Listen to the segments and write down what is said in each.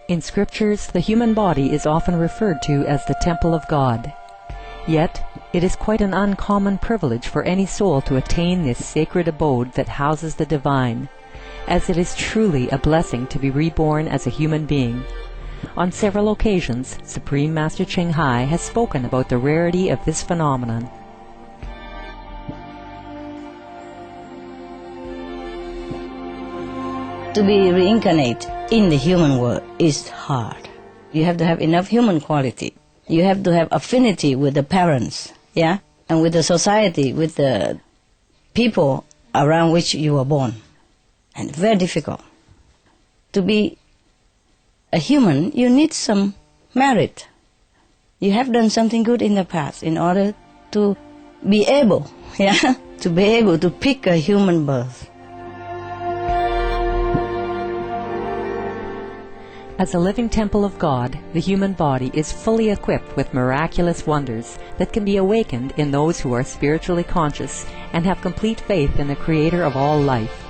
In scriptures, the human body is often referred to as the temple of God. Yet, it is quite an uncommon privilege for any soul to attain this sacred abode that houses the divine, as it is truly a blessing to be reborn as a human being. On several occasions, Supreme Master Ching Hai has spoken about the rarity of this phenomenon. To be reincarnate in the human world is hard. You have to have enough human quality. You have to have affinity with the parents, yeah, and with the society, with the people around which you were born. And very difficult. To be a human, you need some merit. You have done something good in the past in order to be able, yeah, to be able to pick a human birth. As a living temple of God, the human body is fully equipped with miraculous wonders that can be awakened in those who are spiritually conscious and have complete faith in the Creator of all life.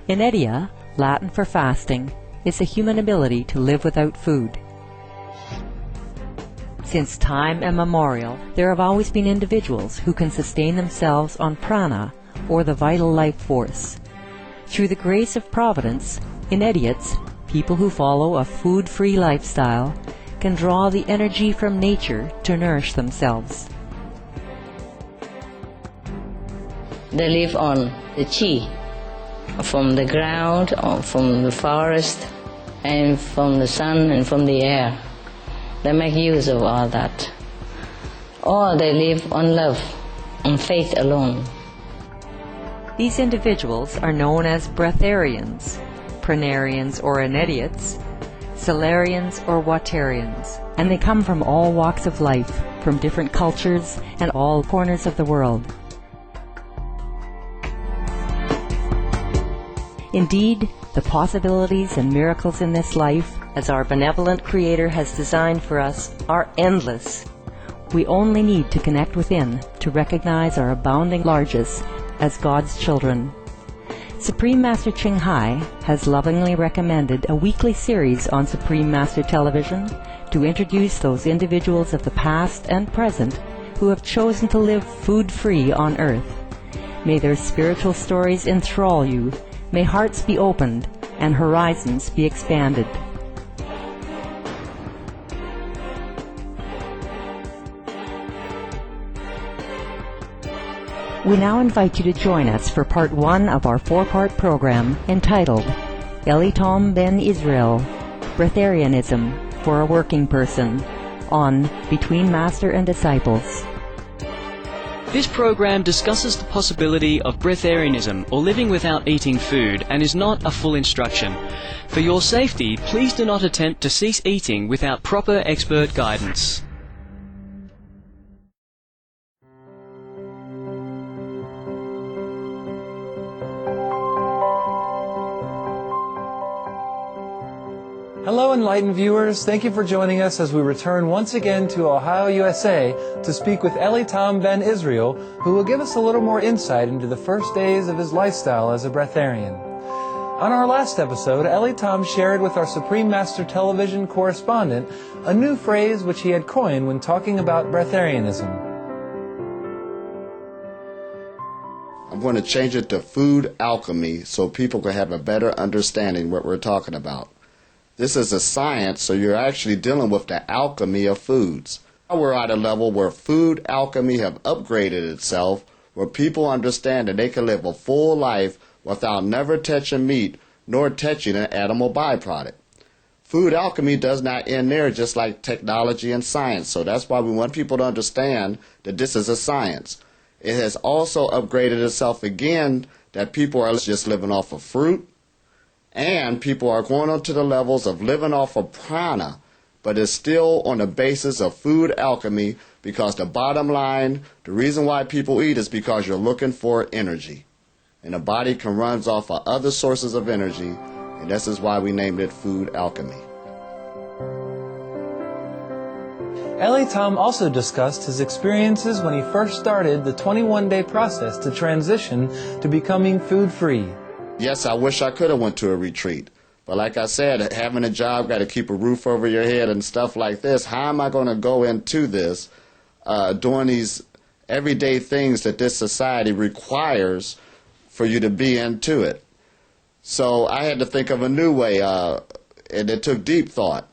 Inedia, Latin for fasting, is the human ability to live without food. Since time immemorial, there have always been individuals who can sustain themselves on prana, or the vital life force. Through the grace of Providence, Inediates, people who follow a food-free lifestyle, can draw the energy from nature to nourish themselves. They live on the chi, from the ground, or from the forest, and from the sun and from the air. They make use of all that. Or they live on love, on faith alone. These individuals are known as breatharians, pranarians or inediates, solarians or watarians, and they come from all walks of life, from different cultures and all corners of the world. Indeed, the possibilities and miracles in this life, as our benevolent Creator has designed for us, are endless. We only need to connect within to recognize our abounding largesse as God's children. Supreme Master Ching Hai has lovingly recommended a weekly series on Supreme Master Television to introduce those individuals of the past and present who have chosen to live food-free on earth. May their spiritual stories enthrall you. May hearts be opened and horizons be expanded. We now invite you to join us for part 1 of our 4-part program entitled Elitom Ben Yisrael, Breatharianism for a Working Person, on Between Master and Disciples. This program discusses the possibility of breatharianism, or living without eating food, and is not a full instruction. For your safety, please do not attempt to cease eating without proper expert guidance. Hello, enlightened viewers. Thank you for joining us as we return once again to Ohio, USA to speak with Elitom Ben Yisrael, who will give us a little more insight into the first days of his lifestyle as a breatharian. On our last episode, Elitom shared with our Supreme Master television correspondent a new phrase which he had coined when talking about breatharianism. I'm going to change it to food alchemy so people can have a better understanding what we're talking about. This is a science, so you're actually dealing with the alchemy of foods. Now we're at a level where food alchemy have upgraded itself, where people understand that they can live a full life without never touching meat nor touching an animal byproduct. Food alchemy does not end there, just like technology and science, so that's why we want people to understand that this is a science. It has also upgraded itself again, that people are just living off of fruit, and people are going on to the levels of living off of prana, but it's still on the basis of food alchemy, because the bottom line, the reason why people eat is because you're looking for energy. And the body can run off of other sources of energy, and this is why we named it food alchemy. Elitom also discussed his experiences when he first started the 21-day process to transition to becoming food-free. Yes, I wish I could have went to a retreat. But like I said, having a job, got to keep a roof over your head and stuff like this. How am I going to go into this doing these everyday things that this society requires for you to be into it? So I had to think of a new way, and it took deep thought.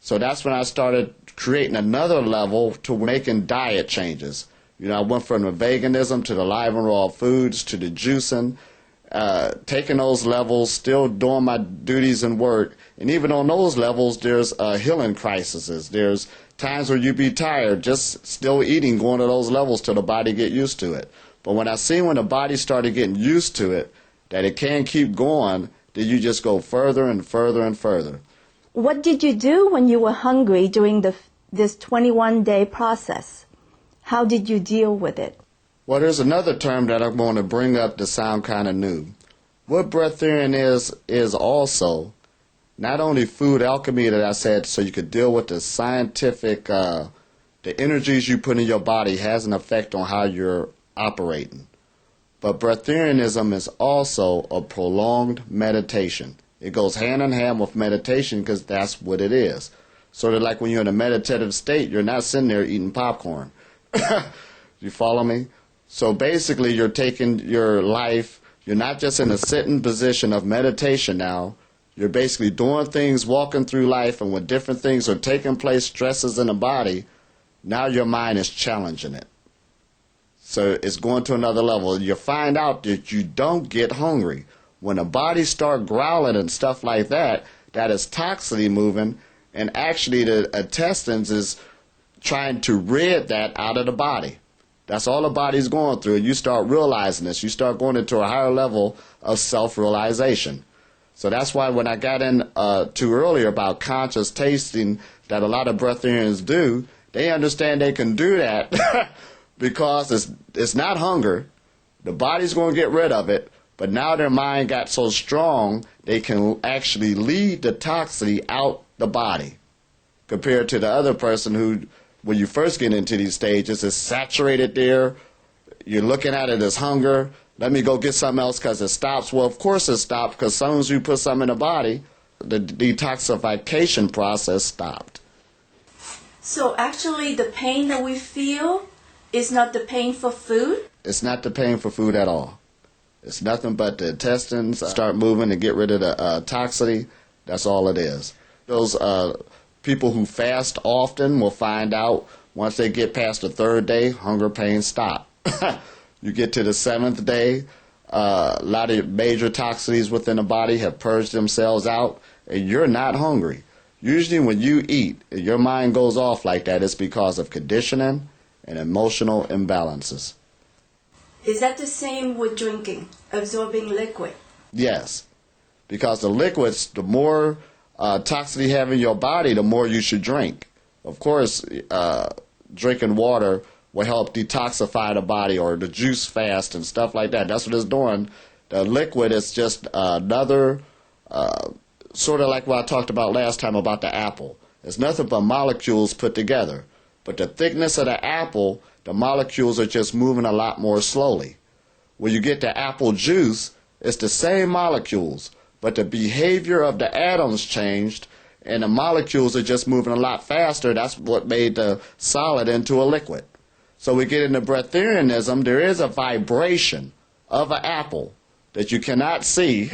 So that's when I started creating another level to making diet changes. You know, I went from the veganism to the live and raw foods to the juicing, taking those levels, still doing my duties and work. And even on those levels, there's healing crises. There's times where you be tired, just still eating, going to those levels till the body get used to it. But when I seen when the body started getting used to it, that it can't keep going, then you just go further and further and further. What did you do when you were hungry during this 21-day process? How did you deal with it? Well, there's another term that I'm going to bring up to sound kind of new. What breatharianism is also not only food alchemy that I said, so you could deal with the scientific, the energies you put in your body has an effect on how you're operating. But breatharianism is also a prolonged meditation. It goes hand in hand with meditation because that's what it is. Sort of like when you're in a meditative state, you're not sitting there eating popcorn. You follow me? So basically you're taking your life, you're not just in a sitting position of meditation now, you're basically doing things, walking through life, and when different things are taking place, stresses in the body, now your mind is challenging it. So it's going to another level. You find out that you don't get hungry. When the body start growling and stuff like that, that is toxicity moving, and actually the intestines is trying to rid that out of the body. That's all the body's going through. And you start realizing this. You start going into a higher level of self-realization. So that's why when I got in to earlier about conscious tasting that a lot of breatharians do, they understand they can do that because it's not hunger. The body's going to get rid of it. But now their mind got so strong, they can actually lead the toxicity out the body. Compared to the other person who, when you first get into these stages, is saturated there. You're looking at it as hunger. Let me go get something else because it stops. Well, of course it stopped because as soon as you put something in the body, the detoxification process stopped. So actually the pain that we feel is not the pain for food? It's not the pain for food at all. It's nothing but the intestines start moving to get rid of the toxicity. That's all it is. Those people who fast often will find out once they get past the third day, hunger pains stop. You get to the seventh day, a lot of major toxicities within the body have purged themselves out, and you're not hungry. Usually when you eat, your mind goes off like that, it's because of conditioning and emotional imbalances. Is that the same with drinking, absorbing liquid? Yes, because the liquids, the more toxicity you have in your body, the more you should drink. Of course, drinking water will help detoxify the body, or the juice fast and stuff like that. That's what it's doing. The liquid is just another, sort of like what I talked about last time about the apple. It's nothing but molecules put together. But the thickness of the apple, the molecules are just moving a lot more slowly. When you get the apple juice, it's the same molecules, but the behavior of the atoms changed, and the molecules are just moving a lot faster. That's what made the solid into a liquid. So we get into breatharianism, there is a vibration of an apple that you cannot see.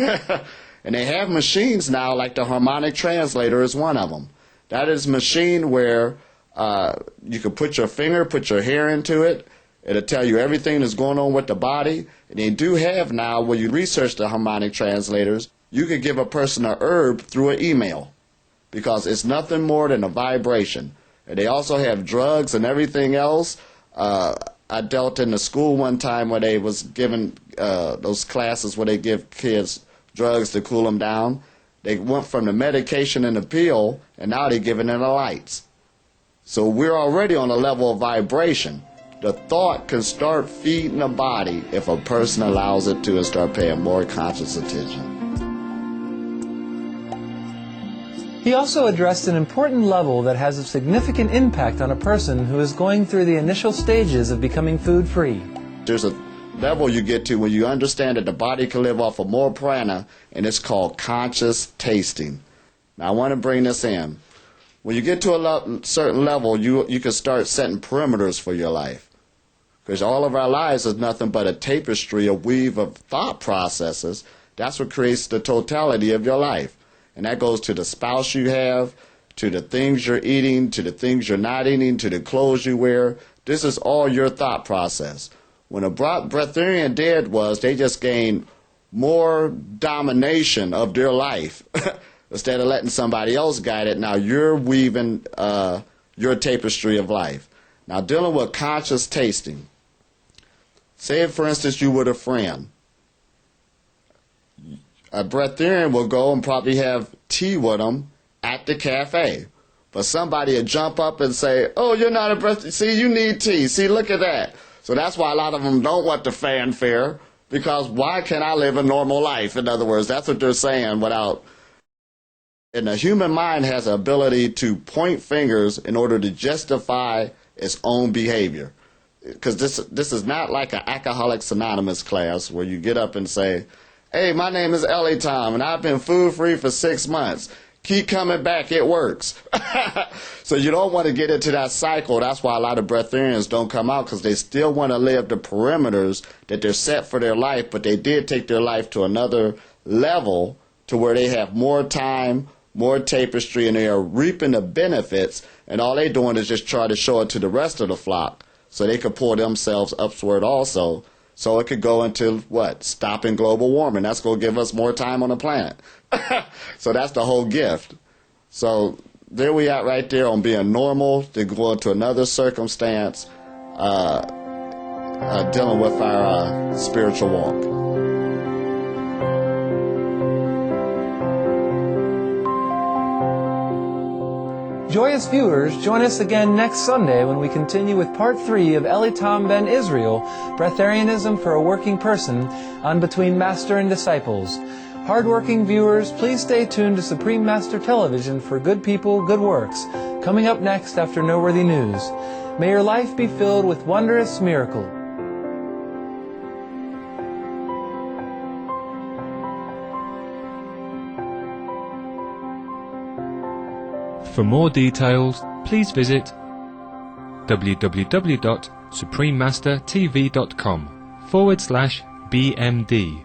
And they have machines now, like the harmonic translator is one of them. That is a machine where you can put your finger, put your hair into it. It'll tell you everything that's going on with the body. And they do have now, when you research the harmonic translators, you can give a person a herb through an email because it's nothing more than a vibration. And they also have drugs and everything else. I dealt in the school one time where they was given those classes where they give kids drugs to cool them down. They went from the medication and the pill, and now they're giving it the lights. So we're already on a level of vibration. The thought can start feeding the body if a person allows it to and start paying more conscious attention. He also addressed an important level that has a significant impact on a person who is going through the initial stages of becoming food-free. There's a level you get to when you understand that the body can live off of more prana, and it's called conscious tasting. Now, I want to bring this in. When you get to a certain level, you can start setting perimeters for your life. Because all of our lives is nothing but a tapestry, a weave of thought processes. That's what creates the totality of your life. And that goes to the spouse you have, to the things you're eating, to the things you're not eating, to the clothes you wear. This is all your thought process. When a breatharian did was, they just gained more domination of their life. Instead of letting somebody else guide it, now you're weaving your tapestry of life. Now, dealing with conscious tasting. Say, for instance, you with a friend. A breatharian will go and probably have tea with them at the cafe. But somebody will jump up and say, oh, you're not a breatharian. See, you need tea. See, look at that. So that's why a lot of them don't want the fanfare, because why can't I live a normal life? In other words, that's what they're saying without... And the human mind has the ability to point fingers in order to justify its own behavior. Because this is not like an Alcoholics Anonymous class where you get up and say, hey, my name is Elitom, and I've been food-free for 6 months. Keep coming back, it works. So you don't want to get into that cycle. That's why a lot of breatharians don't come out, because they still want to live the perimeters that they're set for their life, but they did take their life to another level to where they have more time, more tapestry, and they are reaping the benefits, and all they're doing is just try to show it to the rest of the flock so they could pull themselves upward also. So it could go into, what? Stopping global warming. That's going to give us more time on the planet. So that's the whole gift. So there we are right there on being normal, to go into another circumstance, dealing with our spiritual walk. Joyous viewers, join us again next Sunday when we continue with Part 3 of Elitom Ben Yisrael, Breatharianism for a Working Person, on Between Master and Disciples. Hardworking viewers, please stay tuned to Supreme Master Television for Good People, Good Works, coming up next after Noteworthy News. May your life be filled with wondrous miracle. For more details, please visit www.suprememastertv.com/BMD.